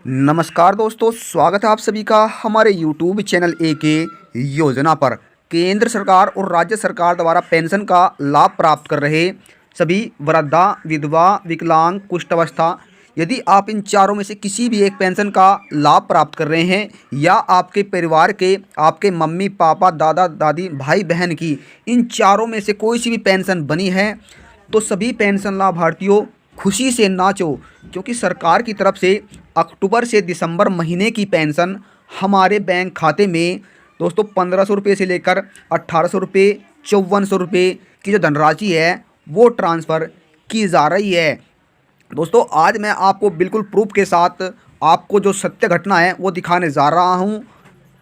नमस्कार दोस्तों, स्वागत है आप सभी का हमारे YouTube चैनल ए के योजना पर। केंद्र सरकार और राज्य सरकार द्वारा पेंशन का लाभ प्राप्त कर रहे सभी वृद्धा, विधवा, विकलांग, कुष्ठावस्था, यदि आप इन चारों में से किसी भी एक पेंशन का लाभ प्राप्त कर रहे हैं या आपके परिवार के आपके मम्मी पापा, दादा दादी, भाई बहन की इन चारों में से कोई सी भी पेंशन बनी है, तो सभी पेंशन लाभार्थियों खुशी से नाचो, क्योंकि सरकार की तरफ से अक्टूबर से दिसंबर महीने की पेंशन हमारे बैंक खाते में दोस्तों 1500 रुपये से लेकर 1800 रुपये, 5400 रुपये की जो धनराशि है वो ट्रांसफ़र की जा रही है। दोस्तों आज मैं आपको बिल्कुल प्रूफ के साथ आपको जो सत्य घटना है वो दिखाने जा रहा हूँ।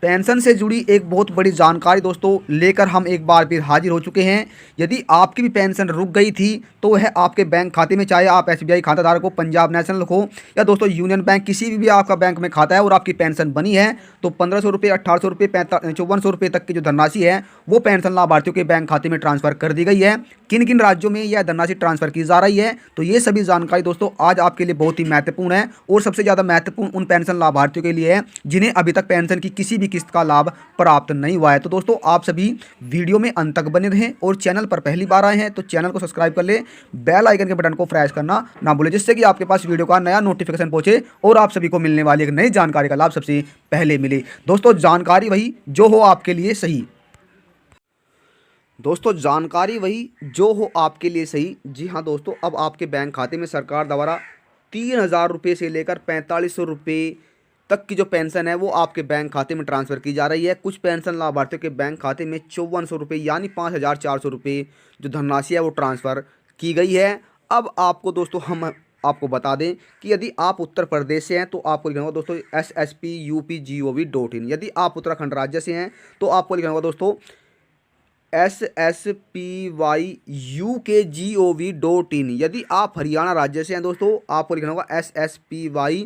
पेंशन से जुड़ी एक बहुत बड़ी जानकारी दोस्तों लेकर हम एक बार फिर हाजिर हो चुके हैं। यदि आपकी भी पेंशन रुक गई थी तो वह आपके बैंक खाते में, चाहे आप एसबीआई खाता धारक हो, पंजाब नेशनल हो या दोस्तों यूनियन बैंक, किसी भी आपका बैंक में खाता है और आपकी पेंशन बनी है, तो 1500 रुपये, 1800 रुपये, 5400 रुपये तक की जो धनराशि है वो पेंशन लाभार्थियों के बैंक खाते में ट्रांसफ़र कर दी गई है। किन किन राज्यों में यह धनराशि ट्रांसफ़र की जा रही है, तो ये सभी जानकारी दोस्तों आज आपके लिए बहुत ही महत्वपूर्ण है। और सबसे ज़्यादा महत्वपूर्ण उन पेंशन लाभार्थियों के लिए है जिन्हें अभी तक पेंशन की किसी भी किस्त का लाभ प्राप्त नहीं हुआ है। तो दोस्तों आप सभी वीडियो में अंत तक बने रहें और चैनल पर पहली बार आए हैं तो चैनल को सब्सक्राइब कर ले, बेल आइकन के बटन को प्रेस करना ना भूलें, जिससे कि आपके पास वीडियो का नया नोटिफिकेशन पहुंचे और आप सभी को मिलने वाली एक नई जानकारी का लाभ सबसे पहले मिले। दोस्तों जानकारी वही जो हो आपके लिए सही। दोस्तों जानकारी वही जो हो आपके लिए सही। जी हाँ दोस्तों, अब आपके बैंक खाते में सरकार द्वारा 3000 रुपये से लेकर 4500 रुपये तक की जो पेंशन है वो आपके बैंक खाते में ट्रांसफ़र की जा रही है। कुछ पेंशन लाभार्थियों के बैंक खाते में 5400 रुपये यानी 5400 रुपये जो धनराशि है वो ट्रांसफ़र की गई है। अब आपको दोस्तों हम आपको बता दें कि यदि आप उत्तर प्रदेश से हैं तो आपको लिखना होगा दोस्तों SSPUPGOV.in। यदि आप उत्तराखंड राज्य से हैं तो आपको लिखना होगा दोस्तों SSPYUKGOV.in। यदि आप हरियाणा राज्य से हैं दोस्तों आपको लिखना होगा SSPY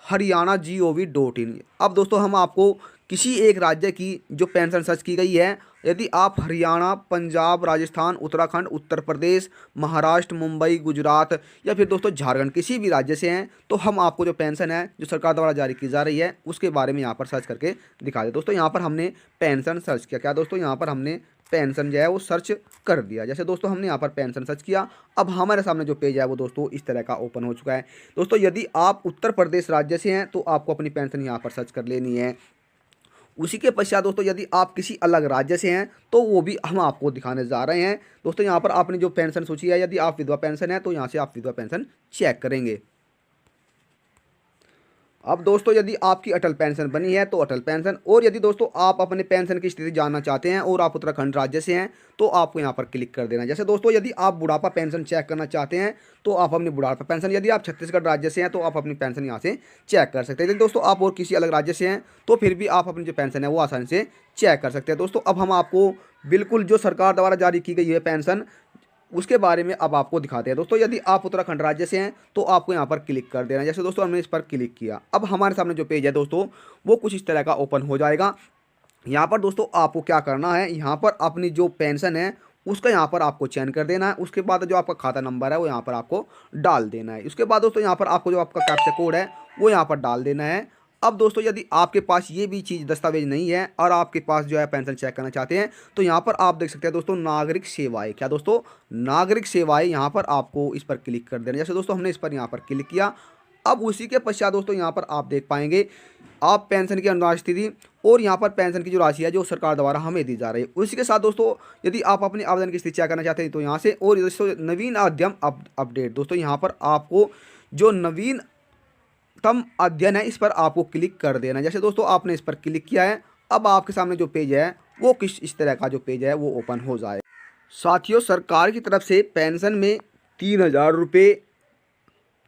हरियाणा GOV.in। अब दोस्तों हम आपको किसी एक राज्य की जो पेंशन सर्च की गई है, यदि आप हरियाणा, पंजाब, राजस्थान, उत्तराखंड, उत्तर प्रदेश, महाराष्ट्र, मुंबई, गुजरात या फिर दोस्तों झारखंड, किसी भी राज्य से हैं, तो हम आपको जो पेंशन है जो सरकार द्वारा जारी की जा रही है उसके बारे में यहाँ पर सर्च करके दिखा दें। दोस्तों यहाँ पर हमने पेंशन सर्च किया, क्या दोस्तों यहाँ पर हमने पेंशन जो है वो सर्च कर दिया। जैसे दोस्तों हमने यहाँ पर पेंशन सर्च किया, अब हमारे सामने जो पेज है वो दोस्तों इस तरह का ओपन हो चुका है। दोस्तों यदि आप उत्तर प्रदेश राज्य से हैं तो आपको अपनी पेंशन यहाँ पर सर्च कर लेनी है। उसी के पश्चात दोस्तों यदि आप किसी अलग राज्य से हैं तो वो भी हम आपको दिखाने जा रहे हैं। दोस्तों यहाँ पर आपने जो पेंशन सोची है, यदि आप विधवा पेंशन है तो यहाँ से आप विधवा पेंशन चेक करेंगे। अब दोस्तों यदि आपकी अटल पेंशन बनी है तो अटल पेंशन, और यदि दोस्तों आप अपने पेंशन की स्थिति जानना चाहते हैं और आप उत्तराखंड राज्य से हैं तो आपको यहाँ पर क्लिक कर देना है। जैसे दोस्तों यदि आप बुढ़ापा पेंशन चेक करना चाहते हैं तो आप अपनी बुढ़ापा पेंशन, यदि आप छत्तीसगढ़ राज्य से हैं तो आप अपनी पेंशन यहाँ से चेक कर सकते हैं। यदि दोस्तों आप और किसी अलग राज्य से हैं तो फिर भी आप अपनी जो पेंशन है वो आसानी से चेक कर सकते हैं। दोस्तों अब हम आपको बिल्कुल जो सरकार द्वारा जारी की गई है पेंशन उसके बारे में अब आपको दिखाते हैं। दोस्तों यदि आप उत्तराखंड राज्य से हैं तो आपको यहाँ पर क्लिक कर देना है। जैसे दोस्तों हमने इस पर क्लिक किया, अब हमारे सामने जो पेज है दोस्तों वो कुछ इस तरह का ओपन हो जाएगा। यहाँ पर दोस्तों आपको क्या करना है, यहाँ पर अपनी जो पेंशन है उसका यहाँ पर आपको चयन कर देना है। उसके बाद जो आपका खाता नंबर है वो यहाँ पर आपको डाल देना है। उसके बाद दोस्तों यहाँ पर आपको जो आपका कैप्चा कोड है वो यहाँ पर डाल देना है। अब दोस्तों यदि आपके पास ये भी चीज़ दस्तावेज नहीं है और आपके पास जो है पेंशन चेक करना चाहते हैं तो यहाँ पर आप देख सकते हैं दोस्तों नागरिक सेवाएं, क्या दोस्तों नागरिक सेवाएं, यहाँ पर आपको इस पर क्लिक कर देना। जैसे दोस्तों हमने इस पर यहाँ पर क्लिक किया, अब उसी के पश्चात दोस्तों यहाँ पर आप देख पाएंगे आप पेंशन की अनुदान स्थिति और यहाँ पर पेंशन की जो राशि है जो सरकार द्वारा हमें दी जा रही है। उसी के साथ दोस्तों यदि आप अपने आवेदन की स्थिति चेक करना चाहते हैं तो यहाँ से, और दोस्तों नवीन अध्ययन अपडेट, दोस्तों यहाँ पर आपको जो नवीन तम अध्ययन है इस पर आपको क्लिक कर देना। जैसे दोस्तों आपने इस पर क्लिक किया है, अब आपके सामने जो पेज है वो किस इस तरह का जो पेज है वो ओपन हो जाए। साथियों सरकार की तरफ से पेंशन में 3000 रुपये,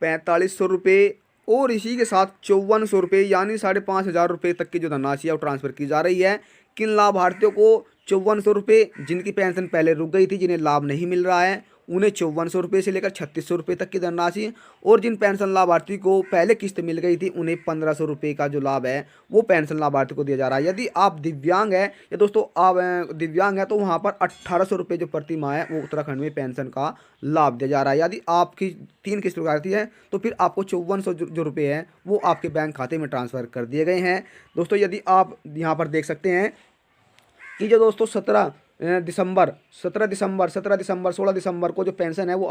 4500 रुपये और इसी के साथ 5400 रुपये यानी 5500 रुपये तक की जो धनराशि है वो ट्रांसफ़र की जा रही है। किन लाभार्थियों को 5400 रुपये, जिनकी पेंशन पहले रुक गई थी, जिन्हें लाभ नहीं मिल रहा है, उन्हें 5400 रुपये से लेकर 3600 रुपये तक की धनराशि, और जिन पेंशन लाभार्थी को पहले किस्त मिल गई थी उन्हें 1500 रुपये का जो लाभ है वो पेंशन लाभार्थी को दिया जा रहा है। यदि आप दिव्यांग है या दोस्तों आप दिव्यांग है तो वहाँ पर 1800 रुपये जो प्रति माह है वो उत्तराखंड में पेंशन का लाभ दिया जा रहा है। यदि आपकी 3 किस्त आती है तो फिर आपको 5400 जो रुपये हैं वो आपके बैंक खाते में ट्रांसफ़र कर दिए गए हैं। दोस्तों यदि आप यहाँ पर देख सकते हैं कि जो दोस्तों 17 दिसंबर 16 दिसंबर को जो पेंशन है वो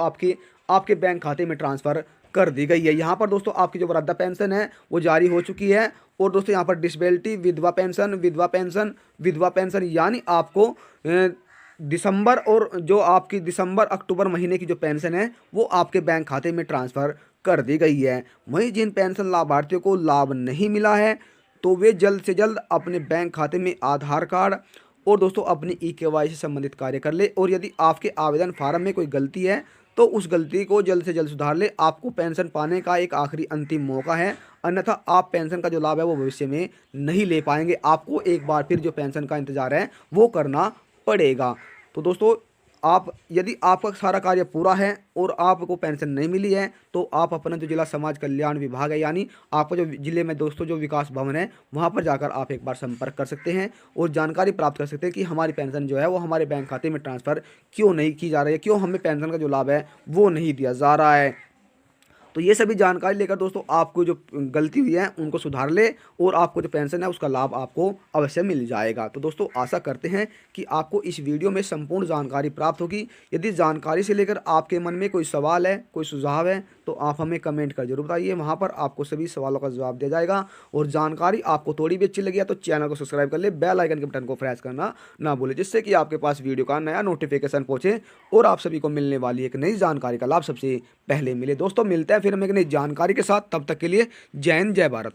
आपके बैंक खाते में ट्रांसफ़र कर दी गई है। यहाँ पर दोस्तों आपकी जो वृद्धा पेंशन है वो जारी हो चुकी है, और दोस्तों यहाँ पर डिसेबिलिटी, विधवा पेंशन यानी आपको दिसंबर और जो आपकी दिसंबर अक्टूबर महीने की जो पेंशन है वो आपके बैंक खाते में ट्रांसफ़र कर दी गई है। वहीं जिन पेंशन लाभार्थियों को लाभ नहीं मिला है तो वे जल्द से जल्द अपने बैंक खाते में आधार कार्ड और दोस्तों अपनी ई-केवाईसी से संबंधित कार्य कर ले, और यदि आपके आवेदन फार्म में कोई गलती है तो उस गलती को जल्द से जल्द सुधार ले। आपको पेंशन पाने का एक आखिरी अंतिम मौका है, अन्यथा आप पेंशन का जो लाभ है वो भविष्य में नहीं ले पाएंगे। आपको एक बार फिर जो पेंशन का इंतजार है वो करना पड़ेगा। तो दोस्तों यदि आपका सारा कार्य पूरा है और आपको पेंशन नहीं मिली है तो आप अपना जो जिला समाज कल्याण विभाग है यानी आपको जो जिले में दोस्तों जो विकास भवन है वहां पर जाकर आप एक बार संपर्क कर सकते हैं और जानकारी प्राप्त कर सकते हैं कि हमारी पेंशन जो है वो हमारे बैंक खाते में ट्रांसफ़र क्यों नहीं की जा रही है, क्यों हमें पेंशन का जो लाभ है वो नहीं दिया जा रहा है। तो ये सभी जानकारी लेकर दोस्तों आपको जो गलती हुई है उनको सुधार ले और आपको जो पेंशन है उसका लाभ आपको अवश्य मिल जाएगा। तो दोस्तों आशा करते हैं कि आपको इस वीडियो में संपूर्ण जानकारी प्राप्त होगी। यदि जानकारी से लेकर आपके मन में कोई सवाल है, कोई सुझाव है तो आप हमें कमेंट कर जरूर बताइए, वहाँ पर आपको सभी सवालों का जवाब दिया जाएगा। और जानकारी आपको थोड़ी भी अच्छी लगी है तो चैनल को सब्सक्राइब कर ले, बेल आइकन के बटन को प्रेस करना ना भूलें, जिससे कि आपके पास वीडियो का नया नोटिफिकेशन पहुँचे और आप सभी को मिलने वाली एक नई जानकारी का लाभ सबसे पहले मिले। दोस्तों मिलते हैं फिर हम एक नई जानकारी के साथ, तब तक के लिए जय हिंद जय भारत।